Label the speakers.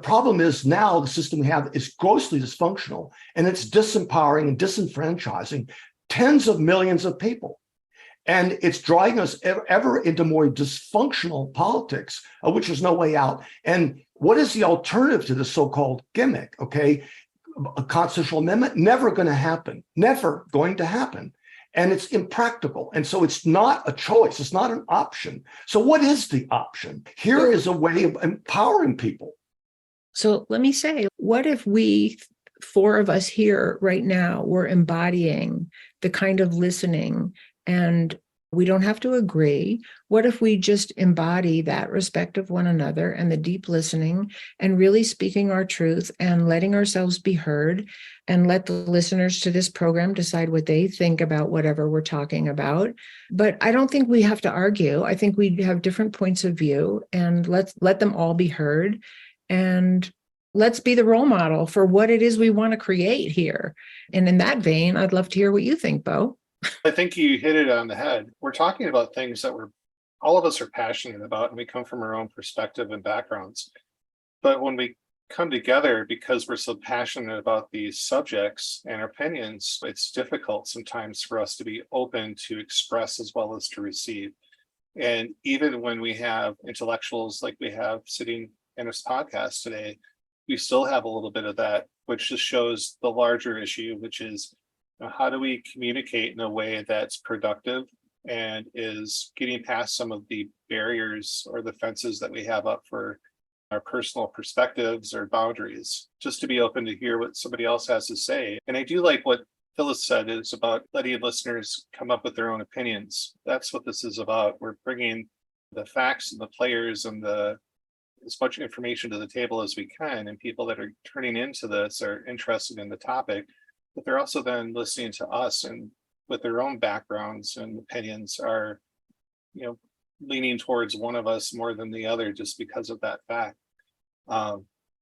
Speaker 1: problem is now the system we have is grossly dysfunctional, and it's disempowering and disenfranchising tens of millions of people. And it's driving us ever into more dysfunctional politics, of which there's no way out. And what is the alternative to this so-called gimmick? Okay, a constitutional amendment, never going to happen, never going to happen. And it's impractical. And so it's not a choice. It's not an option. So what is the option? Here is a way of empowering people.
Speaker 2: So let me say, what if we, four of us here right now, were embodying the kind of listening, and we don't have to agree? What if we just embody that respect of one another and the deep listening and really speaking our truth and letting ourselves be heard, and let the listeners to this program decide what they think about whatever we're talking about? But I don't think we have to argue. I think we have different points of view, and let them all be heard. And let's be the role model for what it is we want to create here. And in that vein, I'd love to hear what you think, Bo.
Speaker 3: I think you hit it on the head. We're talking about things that all of us are passionate about, and we come from our own perspective and backgrounds. But when we come together because we're so passionate about these subjects and opinions, it's difficult sometimes for us to be open to express as well as to receive. And even when we have intellectuals like we have sitting in this podcast today, we still have a little bit of that, which just shows the larger issue, which is, how do we communicate in a way that's productive and is getting past some of the barriers or the fences that we have up for our personal perspectives or boundaries, just to be open to hear what somebody else has to say. And I do like what Phyllis said, is about letting listeners come up with their own opinions. That's what this is about. We're bringing the facts and the players and as much information to the table as we can, and people that are turning into this are interested in the topic, but they're also then listening to us, and with their own backgrounds and opinions are, leaning towards one of us more than the other just because of that fact.